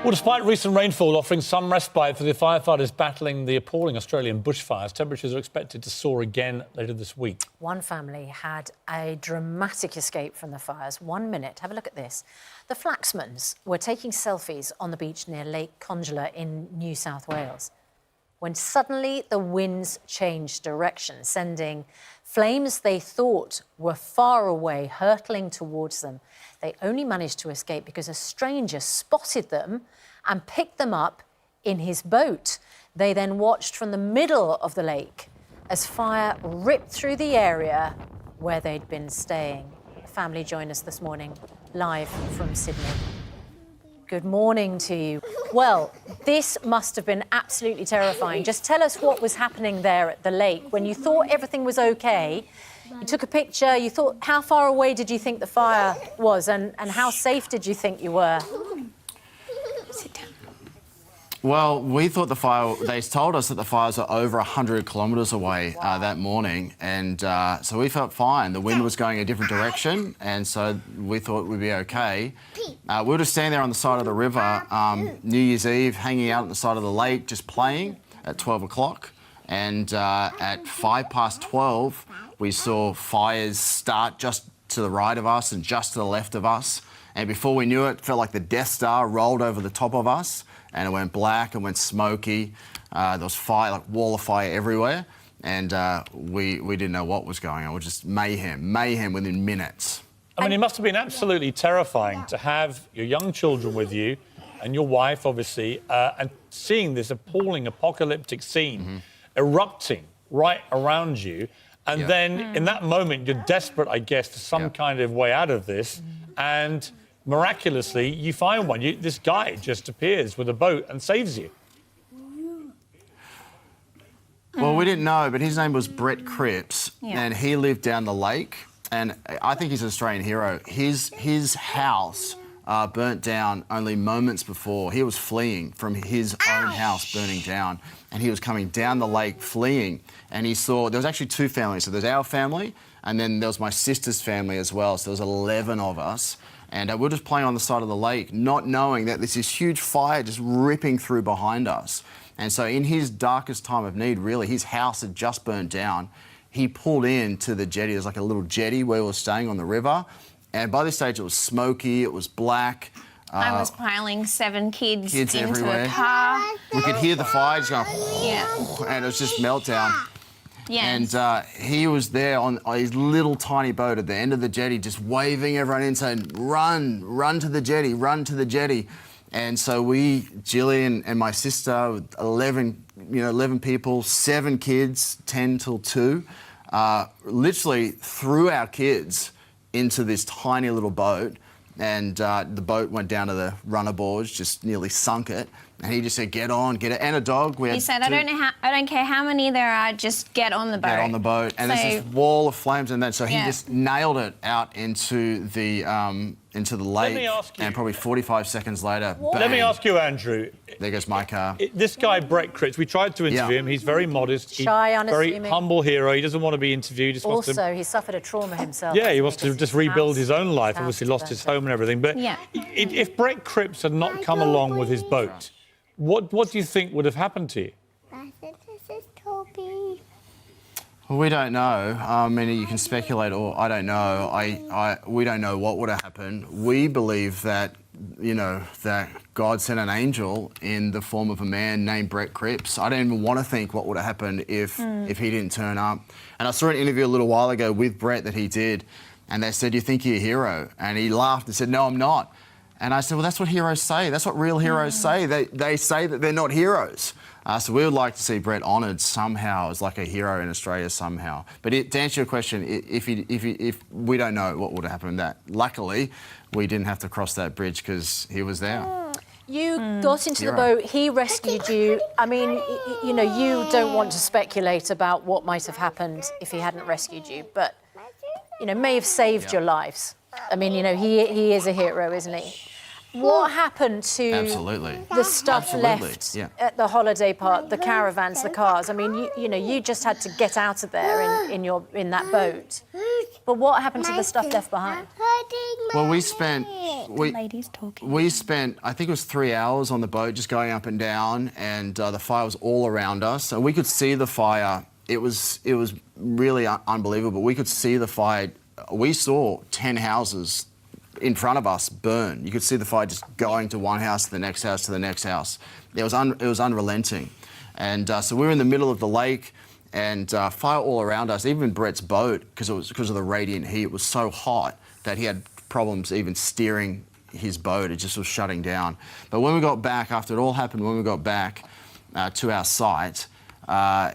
Well, despite recent rainfall offering some respite for the firefighters battling the appalling Australian bushfires, temperatures are expected to soar again later this week. One family had a dramatic escape from the fires. 1 minute, have a look at this. The Flaxmans were taking selfies on the beach near Lake Conjola in New South Wales when suddenly the winds changed direction, sending flames they thought were far away hurtling towards them. They only managed to escape because a stranger spotted them and picked them up in his boat. They then watched from the middle of the lake as fire ripped through the area where they'd been staying. The family joined us this morning, live from Sydney. Good morning to you. Well, this must have been absolutely terrifying. Just tell us what was happening there at the lake. When you thought everything was OK, you took a picture, you thought, how far away did you think the fire was and how safe did you think you were? Sit down. Well, we thought the fire, they told us that the fires were over 100 kilometres away that morning, and so we felt fine. The wind was going a different direction, and so we thought we'd be okay. We were just standing there on the side of the river, New Year's Eve, hanging out on the side of the lake, just playing at 12 o'clock, and at 12:05, we saw fires start just to the right of us and just to the left of us, and before we knew it, felt like the Death Star rolled over the top of us. And it went black and went smoky. There was fire, like wall of fire everywhere. And we didn't know what was going on. It was just mayhem within minutes. I mean, it must have been absolutely terrifying to have your young children with you and your wife, obviously, and seeing this appalling apocalyptic scene erupting right around you. And then in that moment, you're desperate, I guess, for some kind of way out of this. And miraculously, you find one. This guy just appears with a boat and saves you. Well, we didn't know, but his name was Brett Cripps, and he lived down the lake. And I think he's an Australian hero. His house burnt down only moments before. He was fleeing from his own house burning down, and he was coming down the lake fleeing. And he saw, there was actually two families. So there's our family, and then there was my sister's family as well. So there was 11 of us. And we were just playing on the side of the lake, not knowing that there's this huge fire just ripping through behind us. And so in his darkest time of need, really, his house had just burnt down. He pulled in to the jetty. There's like a little jetty where we were staying on the river. And by this stage, it was smoky, it was black. I was piling 7 kids into everywhere. a car. We could hear the fire just going, and it was just meltdown. Yes. And he was there on his little tiny boat at the end of the jetty, just waving everyone in, saying, run to the jetty, run to the jetty. And so we, Gillian and my sister, 11 people, 7 kids, 10 till 2, literally threw our kids into this tiny little boat. And the boat went down to the runner boards, just nearly sunk it. And he just said, get on, get it. And a dog. He said, I don't care how many there are, just get on the boat. Get on the boat. And there's this wall of flames and that. So he just nailed it out into the lake. And probably 45 seconds later, bang. Let me ask you, Andrew. There goes my car. This guy, Brett Cripps, we tried to interview him. He's very modest. Shy, unassuming. Very humble hero. He doesn't want to be interviewed. He wants Also, he suffered a trauma himself. Yeah, he wants to just rebuild his own life. Obviously lost his home and everything. But if Brett Cripps had not come along with his boat, what do you think would have happened to you? Well, we don't know. I mean, you can speculate, or I don't know. We don't know what would have happened. We believe that, that God sent an angel in the form of a man named Brett Cripps. I don't even want to think what would have happened if he didn't turn up. And I saw an interview a little while ago with Brett that he did, and they said, "You think you're a hero?" And he laughed and said, "No, I'm not." And I said, well, that's what heroes say. That's what real heroes say. They say that they're not heroes. So we would like to see Brett honoured somehow as like a hero in Australia somehow. But to answer your question, if we don't know what would have happened, that luckily we didn't have to cross that bridge because he was there. You got into the boat, he rescued you. I mean, you don't want to speculate about what might have happened if he hadn't rescued you, but, may have saved your lives. I mean, he is a hero, isn't he? What happened to Absolutely. the stuff Absolutely, left yeah. at the holiday park, the caravans, the cars? I mean, you know, you just had to get out of there in that boat. But what happened to the stuff left behind? Well, we spent Ladies talking. we spent I think it was 3 hours on the boat just going up and down, and the fire was all around us, so we could see the fire. It was really unbelievable. We could see the fire. We saw 10 houses in front of us burn. You could see the fire just going to one house, to the next house, to the next house. It was unrelenting. And so we were in the middle of the lake, and fire all around us, even Brett's boat, because of the radiant heat. It was so hot that he had problems even steering his boat. It just was shutting down. But when we got back, after it all happened, when we got back to our site,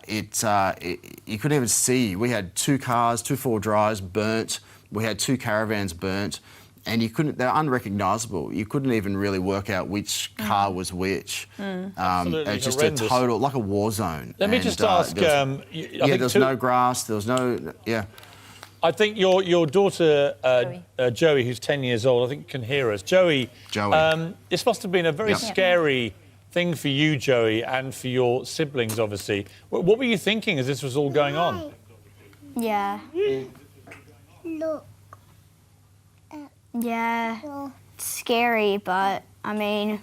you couldn't even see. We had 2 cars, 2 4-wheel drives burnt. We had 2 caravans burnt, and they're unrecognisable. You couldn't even really work out which car was which. Absolutely It's just horrendous. a total, like a war zone. Let me just ask. There I was no grass. There was no. Yeah. I think your daughter Joey, who's 10 years old, I think can hear us. Joey. This must have been a very Yep. scary thing for you, Joey, and for your siblings, obviously. What were you thinking as this was all going on? Yeah. Look. Yeah. It's scary, but I mean,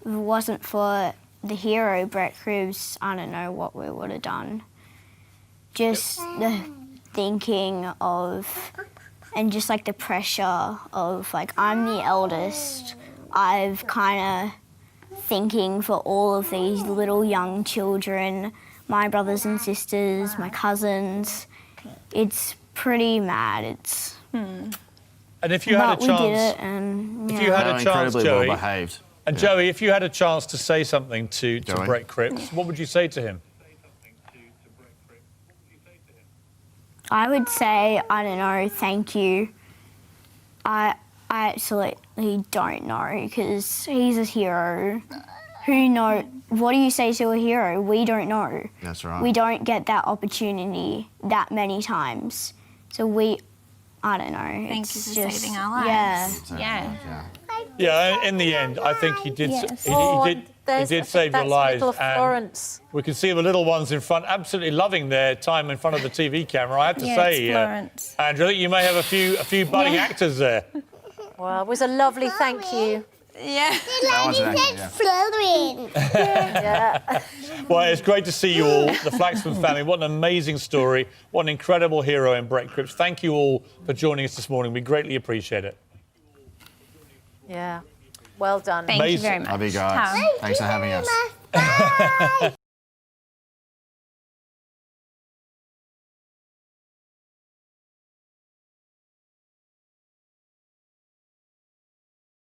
if it wasn't for the hero, Brett Cribs, I don't know what we would have done. Just the thinking of, and just like the pressure of, like, I'm the eldest. I've kind of thinking for all of these little young children, my brothers and sisters, my cousins. It's pretty mad. It's. And if you had a But we chance, did it, and if you had They a were chance, incredibly Joey, well behaved. and Joey, if you had a chance to say something to Joey? Brett Cripps, what would you say to him? I would say, I don't know, thank you. I absolutely don't know, because he's a hero. Who knows? What do you say to a hero? We don't know. That's right. We don't get that opportunity that many times. So I don't know. Thank it's you for just, saving our Yeah. lives. Yeah. Yeah, in the end, I think he did. Yes. He did save your lives. Little and Florence. we can see the little ones in front, absolutely loving their time in front of the TV camera. I have to Yeah, say, it's Florence. Andrew, you may have a few budding actors there. Well, it was a lovely thank you. Yeah. That was an acting, yeah. Flowing. Well, it's great to see you all, the Flaxman family. What an amazing story. What an incredible hero in Brett Cripps. Thank you all for joining us this morning. We greatly appreciate it. Yeah. Well done. Thank you Amazing. very much. Love you guys. Tom. Thanks for having us. Bye.